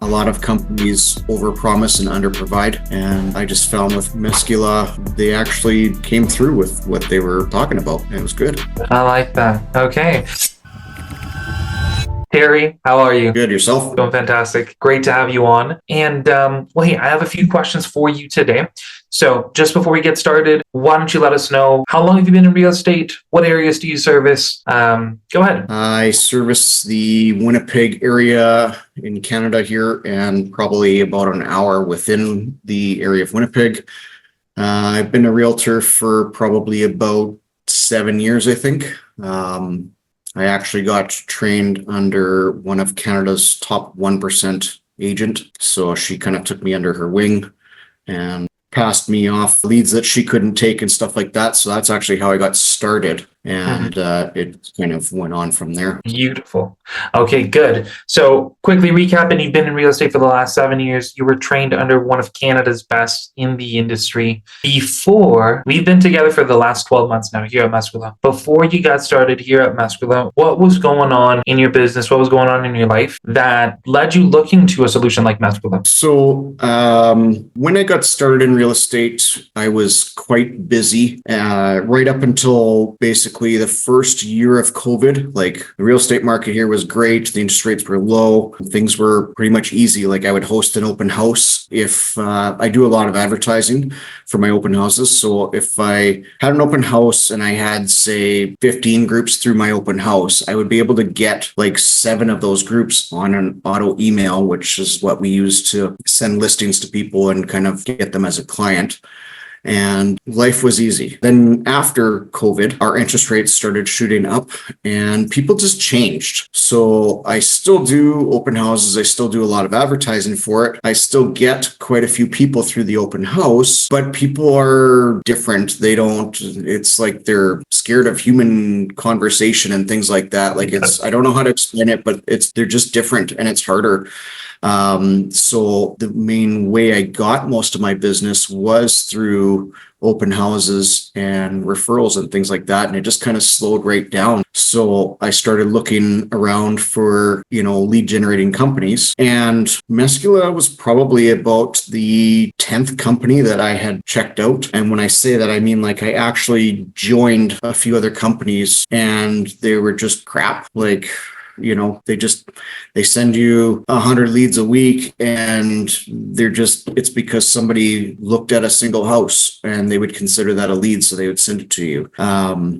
A lot of companies overpromise and underprovide, and I just found with Meskula, they actually came through with what they were talking about, and it was good. I like that. Okay. Terry, how are you? Good, yourself? Doing fantastic. Great to have you on. And well, hey, I have a few questions for you today. So just before we get started, why don't you let us know how long have you been in real estate? What areas do you service? Go ahead. I service the Winnipeg area in Canada here, and probably about an hour within the area of Winnipeg. I've been a realtor for probably about 7 years, I think. I actually got trained under one of Canada's top 1% agent. So she kind of took me under her wing and passed me off leads that she couldn't take and stuff like that. So that's actually how I got started. And it kind of went on from there. Beautiful. Okay, good. So quickly recapping, you've been in real estate for the last 7 years. You were trained under one of Canada's best in the industry. We've been together for the last 12 months now here at Meskula. Before you got started here at Meskula, what was going on in your business? What was going on in your life that led you looking to a solution like Meskula? So when I got started in real estate, I was quite busy right up until basically the first year of COVID. Like, the real estate market here was great. The interest rates were low. Things were pretty much easy. Like, I would host an open house if I do a lot of advertising for my open houses. So if I had an open house and I had, say, 15 groups through my open house, I would be able to get like 7 of those groups on an auto email, which is what we use to send listings to people and kind of get them as a client. And life was easy. Then after COVID, our interest rates started shooting up and people just changed. So I still do open houses. I still do a lot of advertising for it. I still get quite a few people through the open house, but people are different. It's like they're scared of human conversation and things like that. Like, I don't know how to explain it, but they're just different and it's harder. So the main way I got most of my business was through open houses and referrals and things like that. And it just kind of slowed right down. So I started looking around for, lead generating companies, and Meskula was probably about the 10th company that I had checked out. And when I say that, I mean, like, I actually joined a few other companies and they were just crap. Like, they send you 100 leads a week, and it's because somebody looked at a single house and they would consider that a lead, so they would send it to you.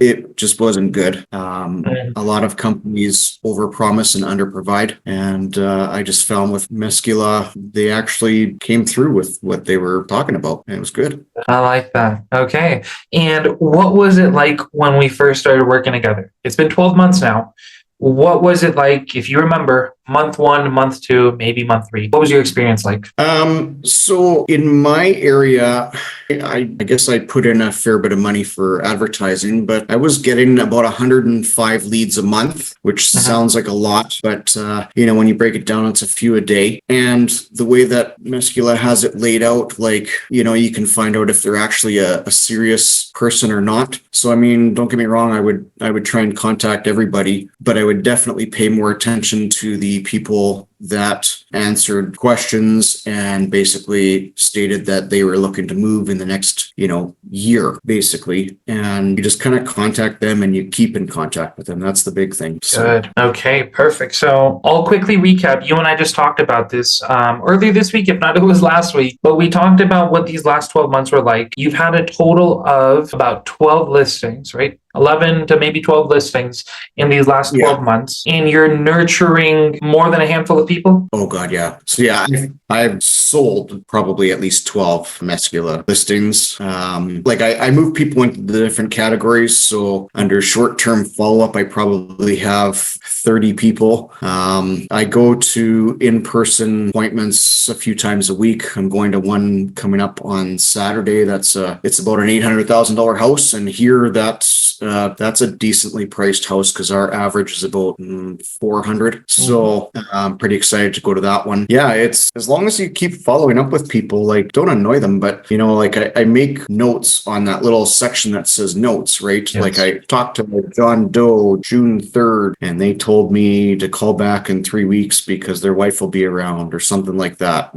It just wasn't good. A lot of companies overpromise and underprovide, and I just found with Meskula, they actually came through with what they were talking about, and it was good. I like that. Okay. And what was it like when we first started working together? It's been 12 months now. What was it like, if you remember, month 1, month 2, maybe month 3? What was your experience like? So in my area, I guess I put in a fair bit of money for advertising, but I was getting about 105 leads a month, which sounds like a lot, but when you break it down, it's a few a day. And the way that Meskula has it laid out, like, you can find out if they're actually a serious person or not. So, I mean, don't get me wrong, I would try and contact everybody, but I would definitely pay more attention to the people that answered questions and basically stated that they were looking to move in the next, year, basically. And you just kind of contact them and you keep in contact with them. That's the big thing. Good. Okay, perfect. So I'll quickly recap. You and I just talked about this earlier this week, if not, it was last week, but we talked about what these last 12 months were like. You've had a total of about 12 listings, right? 11 to maybe 12 listings in these last 12 months, and you're nurturing more than a handful of people? Oh God, yeah. So yeah, I've sold probably at least 12 Meskula listings. Like, I move people into the different categories. So under short-term follow-up, I probably have 30 people. I go to in-person appointments a few times a week. I'm going to one coming up on Saturday. It's about an $800,000 house, and here that's that's a decently priced house because our average is about 400. So I'm pretty excited to go to that one. Yeah, it's as long as you keep following up with people, like don't annoy them, but like I make notes on that little section that says notes, right? Yes. Like I talked to John Doe June 3rd, and they told me to call back in 3 weeks because their wife will be around or something like that,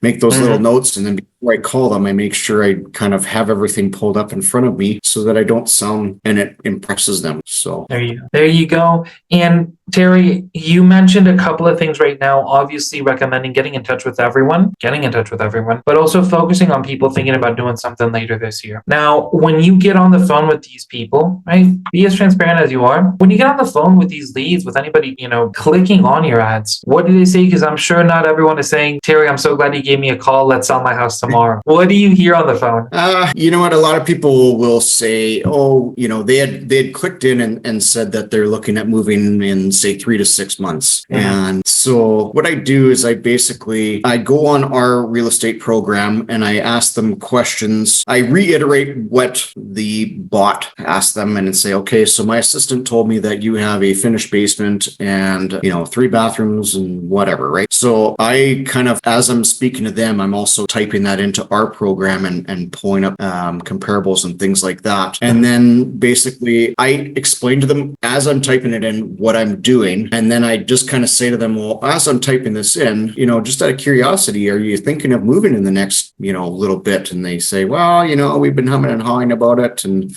make those little notes. And then before I call them, I make sure I kind of have everything pulled up in front of me so that I don't sound and it impresses them. So there you go. And Terry, you mentioned a couple of things right now, obviously recommending getting in touch with everyone, but also focusing on people thinking about doing something later this year. Now, when you get on the phone with these people, right, be as transparent as you are. When you get on the phone with these leads, with anybody, clicking on your ads, what do they say? Because I'm sure not everyone is saying, Terry, I'm so glad you gave me a call. Let's sell my house tomorrow. What do you hear on the phone? You know what? A lot of people will say, oh, they had clicked in and said that they're looking at moving in, say, 3 to 6 months. And so what I do is I go on our real estate program and I ask them questions. I reiterate what the bot asked them and say, okay, so my assistant told me that you have a finished basement and, 3 bathrooms and whatever, right? So I kind of, as I'm speaking to them, I'm also typing that into our program and pulling up comparables and things like that. And then basically I explain to them as I'm typing it in what I'm doing. And then I just kind of say to them, well, as I'm typing this in, just out of curiosity, are you thinking of moving in the next, little bit? And they say, well, we've been humming and hawing about it and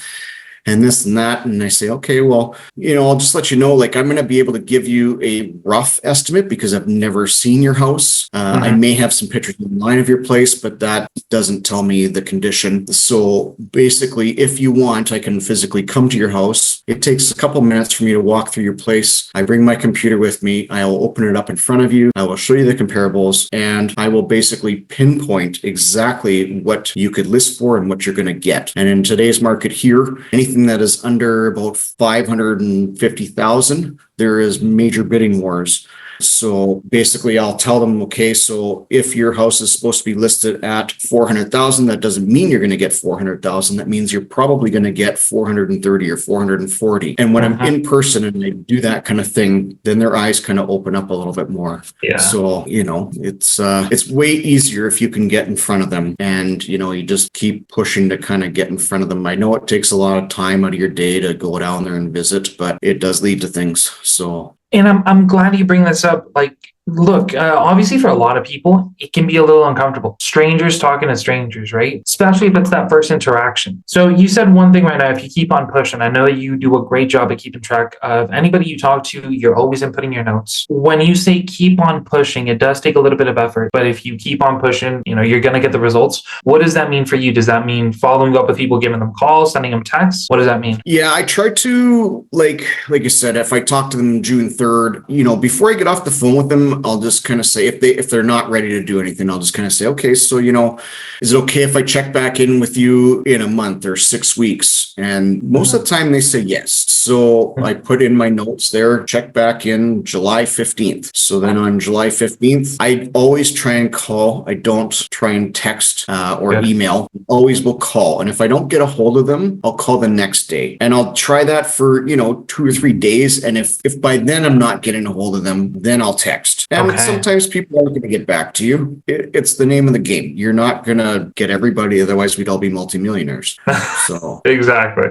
this and that. And I say, okay, well, I'll just let you know, like, I'm going to be able to give you a rough estimate because I've never seen your house. I may have some pictures online of your place, but that doesn't tell me the condition. So basically, if you want, I can physically come to your house. It takes a couple minutes for me to walk through your place. I bring my computer with me. I will open it up in front of you. I will show you the comparables, and I will basically pinpoint exactly what you could list for and what you're going to get. And in today's market here, anything that is under about 550,000, there is major bidding wars. So basically I'll tell them, okay, so if your house is supposed to be listed at 400,000, that doesn't mean you're going to get 400,000. That means you're probably going to get 430 or 440. And when I'm in person and I do that kind of thing, then their eyes kind of open up a little bit more. Yeah. So, it's way easier if you can get in front of them and, you just keep pushing to kind of get in front of them. I know it takes a lot of time out of your day to go down there and visit, but it does lead to things. So. And I'm glad you bring this up. Like, look, obviously for a lot of people, it can be a little uncomfortable. Strangers talking to strangers, right? Especially if it's that first interaction. So you said one thing right now, if you keep on pushing, I know that you do a great job at keeping track of anybody you talk to, you're always inputting your notes. When you say keep on pushing, it does take a little bit of effort, but if you keep on pushing, you're going to get the results. What does that mean for you? Does that mean following up with people, giving them calls, sending them texts? What does that mean? Yeah, I try to, like you said, if I talk to them June 3rd, before I get off the phone with them, I'll just kind of say, if they're not ready to do anything, I'll just kind of say, okay, so, is it okay if I check back in with you in a month or 6 weeks? And most of the time they say yes. So I put in my notes there, check back in July 15th. So then on July 15th, I always try and call. I don't try and text or email. Always will call. And if I don't get a hold of them, I'll call the next day. And I'll try that for, 2 or 3 days. And if by then I'm not getting a hold of them, then I'll text. And sometimes people aren't going to get back to you. It's the name of the game. You're not going to get everybody. Otherwise, we'd all be multimillionaires. So Exactly.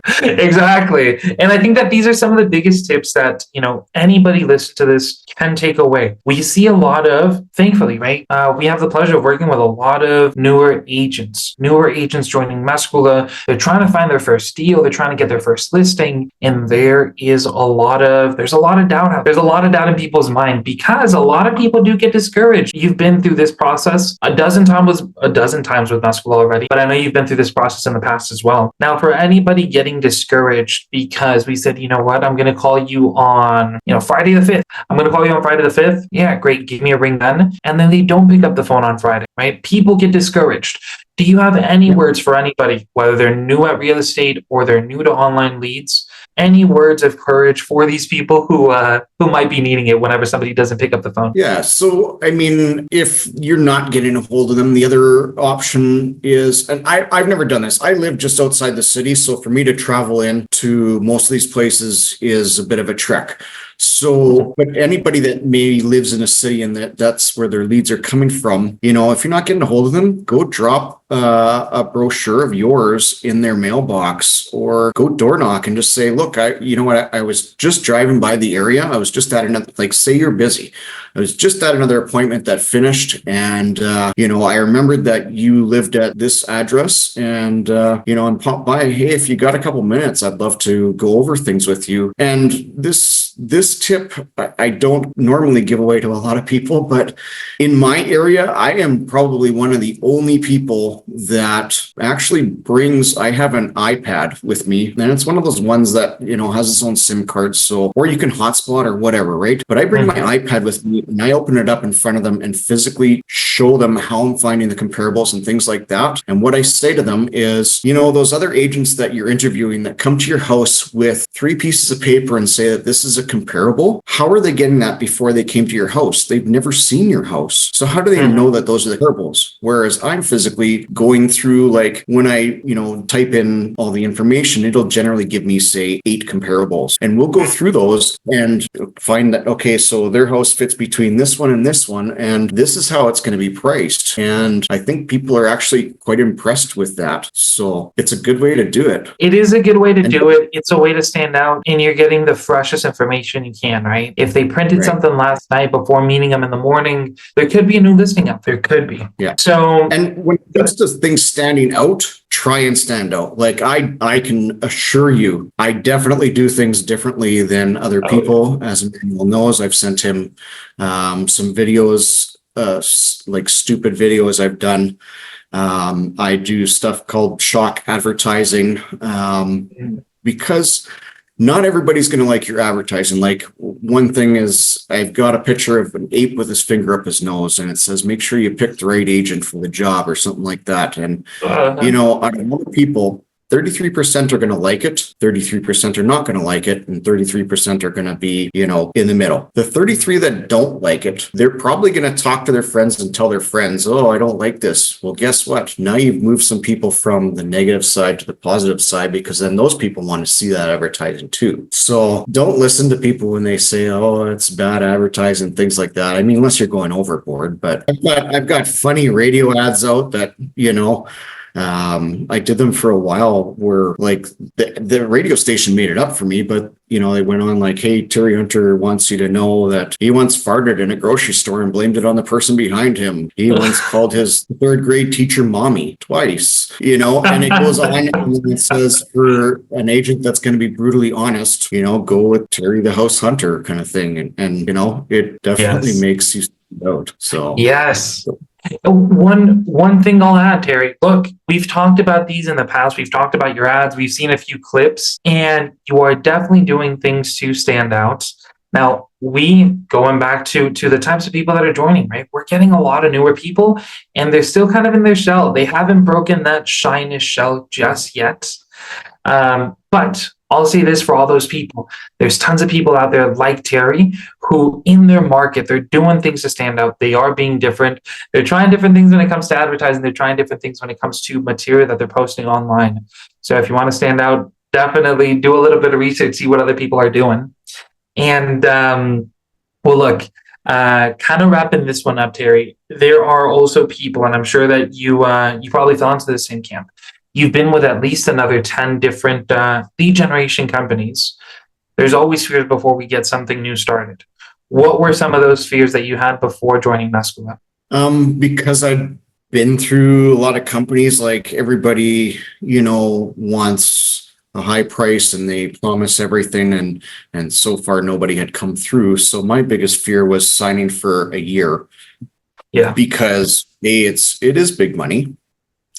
And I think that these are some of the biggest tips that, anybody listening to this can take away. We see a lot of, thankfully, right? We have the pleasure of working with a lot of newer agents joining Meskula. They're trying to find their first deal. They're trying to get their first listing. And there's a lot of doubt out. There's a lot of doubt in people's mind because a lot of people do get discouraged. You've been through this process a dozen times with Meskula already, but I know you've been through this process in the past as well. Now, for anybody getting discouraged because we said, you know what, I'm going to call you on, Friday the 5th. I'm going to call you on Friday the 5th. Yeah, great. Give me a ring then. And then they don't pick up the phone on Friday, right? People get discouraged. Do you have any words for anybody, whether they're new at real estate or they're new to online leads, any words of courage for these people who might be needing it whenever somebody doesn't pick up the phone? Yeah. So, I mean, if you're not getting a hold of them, the other option is, and I've never done this. I live just outside the city. So for me to travel in to most of these places is a bit of a trek. So, but anybody that maybe lives in a city and that's where their leads are coming from, you know, if you're not getting a hold of them, go drop a brochure of yours in their mailbox, or go door knock and just say, look, you know what, I was just driving by the area. I was just at another, like, say you're busy. I was just at another appointment that finished, and you know, I remembered that you lived at this address, and you know, and pop by. Hey, if you got a couple minutes, I'd love to go over things with you. And this tip I don't normally give away to a lot of people, but in my area, I am probably one of the only people that actually brings. I have an iPad with me, and it's one of those ones that, you know, has its own SIM card, so, or you can hotspot or whatever, right? But I bring my iPad with me, and I open it up in front of them and physically show them how I'm finding the comparables and things like that. And what I say to them is, you know, those other agents that you're interviewing that come to your house with 3 pieces of paper and say that this is a comparable, how are they getting that before they came to your house? They've never seen your house. So how do they know that those are the comparables? Whereas I'm physically going through, like, when I, you know, type in all the information, it'll generally give me, say, 8 comparables. And we'll go through those and find that, okay, so their house fits between this one and this one, and this is how it's going to be priced. And I think people are actually quite impressed with that. So it's a good way to do it. It is a good way to do it. It's a way to stand out, and you're getting the freshest information you can, right? If they printed something last night before meeting them in the morning, there could be a new listing up. There could be. Yeah. So, and when it comes to things standing out, try and stand out. Like, I can assure you, I definitely do things differently than other people. As Emmanuel knows, I've sent him some videos, like stupid videos I've done. I do stuff called shock advertising, because not everybody's going to like your advertising. Like, one thing is, I've got a picture of an ape with his finger up his nose, and it says, make sure you pick the right agent for the job, or something like that. And, you know, out of all people, 33% are going to like it, 33% are not going to like it, and 33% are going to be, you know, in the middle. The 33 that don't like it, they're probably going to talk to their friends and tell their friends, oh, I don't like this. Well, guess what? Now you've moved some people from the negative side to the positive side, because then those people want to see that advertising too. So don't listen to people when they say, oh, it's bad advertising, things like that. I mean, unless you're going overboard. But I've got funny radio ads out that, you know, I did them for a while, where, like, the radio station made it up for me, but, you know, they went on like, hey, Terry Hunter wants you to know that he once farted in a grocery store and blamed it on the person behind him. He once called his 3rd grade teacher mommy twice, you know, and it goes on, and it says, for an agent that's going to be brutally honest, you know, go with Terry the House Hunter kind of thing. And you know, it definitely makes you stand out. So yes. One thing I'll add, Terry, look, we've talked about these in the past. We've talked about your ads. We've seen a few clips, and you are definitely doing things to stand out. Now, going back to the types of people that are joining, right? We're getting a lot of newer people, and they're still kind of in their shell. They haven't broken that shyness shell just yet. But I'll say this for all those people. There's tons of people out there like Terry who, in their market, they're doing things to stand out. They are being different. They're trying different things when it comes to advertising. They're trying different things when it comes to material that they're posting online. So if you want to stand out, definitely do a little bit of research, see what other people are doing. And well, look, kind of wrapping this one up, Terry, there are also people, and I'm sure that you probably fell into the same camp. You've been with at least another 10 different lead generation companies. There's always fears before we get something new started. What were some of those fears that you had before joining Meskula? Because I've been through a lot of companies, like, everybody, you know, wants a high price and they promise everything, and so far nobody had come through. So my biggest fear was signing for a year. Yeah. Because A, it is big money.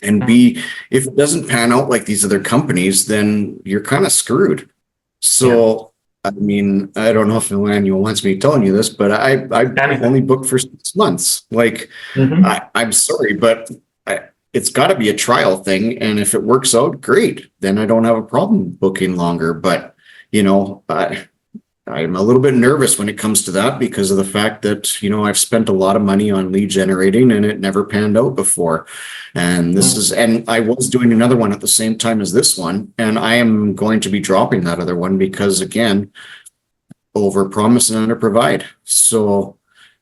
And B, if it doesn't pan out like these other companies, then you're kind of screwed. So, I mean, I don't know if Emmanuel wants me telling you this, but I've only booked for 6 months. Like, I'm sorry, but it's got to be a trial thing. And if it works out, great. Then I don't have a problem booking longer. But I'm a little bit nervous when it comes to that because of the fact that, I've spent a lot of money on lead generating and it never panned out before. And and I was doing another one at the same time as this one. And I am going to be dropping that other one because, again, over promise and under provide. So,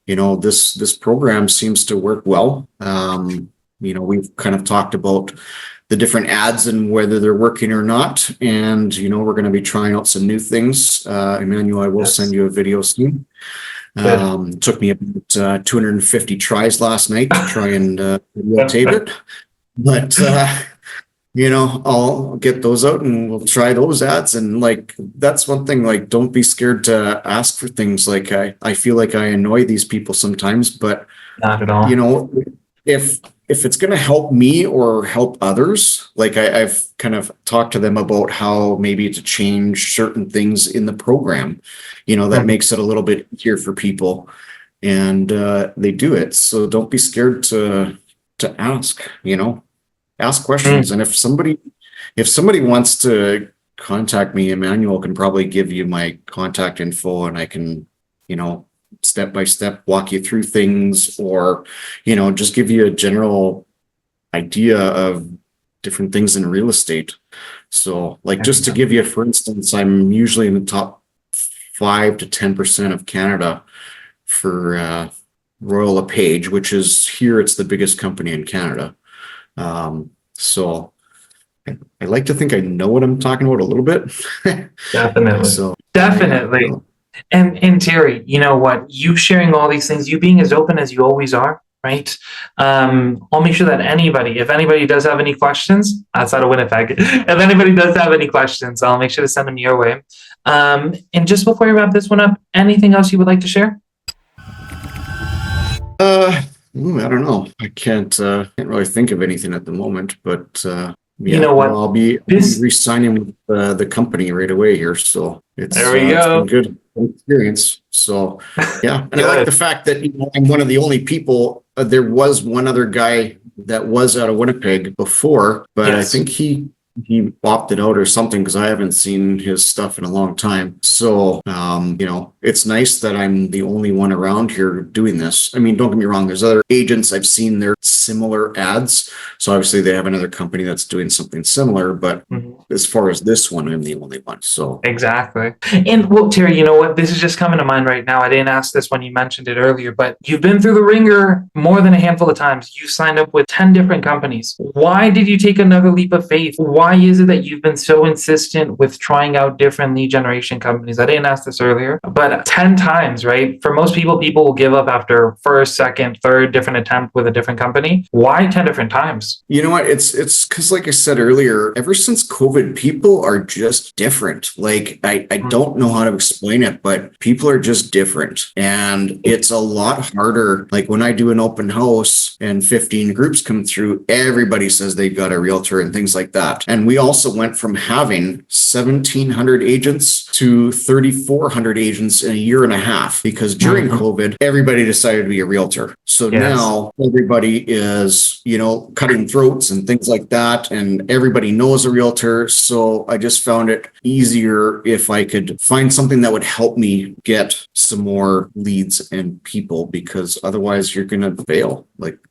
this program seems to work well. We've kind of talked about the different ads and whether they're working or not. And, we're going to be trying out some new things. Emmanuel, I will send you a video soon. Took me about 250 tries last night to try and tape it. But, I'll get those out and we'll try those ads. And that's one thing, don't be scared to ask for things. I feel like I annoy these people sometimes, but not at all. If it's going to help me or help others, I've kind of talked to them about how maybe to change certain things in the program, that makes it a little bit easier for people, and they do it. So don't be scared to ask, ask questions. And if somebody wants to contact me, Emmanuel can probably give you my contact info, and I can, step by step walk you through things, or just give you a general idea of different things in real estate. So just to give you, for instance, I'm usually in the top 5 to 10% of Canada for Royal LePage, which is here, it's the biggest company in Canada. So I like to think I know what I'm talking about a little bit. Definitely. Definitely. And Terry, you know what? You sharing all these things, you being as open as you always are, right? I'll make sure that if anybody does have any questions outside of Winnipeg, if anybody does have any questions, I'll make sure to send them your way. And just before we wrap this one up, anything else you would like to share? I don't know. I can't really think of anything at the moment, but you know what? I'll be re-signing with the company right away here. So it's been good experience. So yeah, and I like the fact that I'm one of the only people. There was one other guy that was out of Winnipeg before, but I think he opted out or something, because I haven't seen his stuff in a long time. So it's nice that I'm the only one around here doing this. I mean, don't get me wrong, there's other agents I've seen their similar ads, so obviously they have another company that's doing something similar, but as far as this one, I'm the only one. So exactly. And well, Terry, you know what, this is just coming to mind right now. I didn't ask this when you mentioned it earlier, but you've been through the ringer more than a handful of times. You signed up with 10 different companies. Why did you take another leap of faith? Why is it that you've been so insistent with trying out different lead generation companies? I didn't ask this earlier, but 10 times, right? For most people will give up after first, second, third different attempt with a different company. Why 10 different times? You know what? It's because, like I said earlier, ever since COVID, people are just different. I don't know how to explain it, but people are just different. And it's a lot harder. Like when I do an open house and 15 groups come through, everybody says they've got a realtor and things like that. And we also went from having 1,700 agents to 3,400 agents in a year and a half, because during COVID, everybody decided to be a realtor. So now everybody is, cutting throats and things like that. And everybody knows a realtor. So I just found it easier if I could find something that would help me get some more leads and people, because otherwise you're going to fail.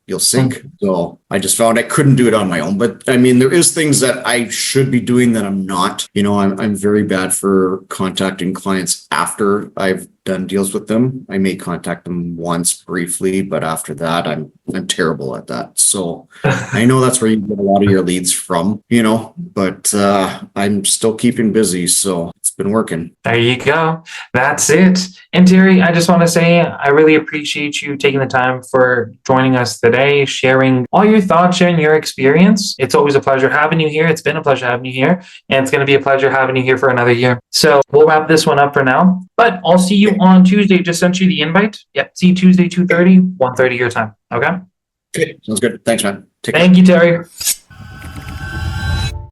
You'll sink. So I just found I couldn't do it on my own. But I mean, there is things that I should be doing that I'm not. I'm very bad for contacting clients after I've done deals with them. I may contact them once briefly, but after that, I'm terrible at that. So I know that's where you get a lot of your leads from, but I'm still keeping busy. So it's been working. There you go. That's it. And Terry, I just want to say, I really appreciate you taking the time for joining us today, sharing all your thoughts, sharing your experience. It's always a pleasure having you here. It's been a pleasure having you here, and it's going to be a pleasure having you here for another year. So we'll wrap this one up for now, but I'll see you on Tuesday. Just sent you the invite. Yep. See you Tuesday, 2:30, 1:30 your time. Okay. Okay. Sounds good. Thanks, man. Thank you, Terry.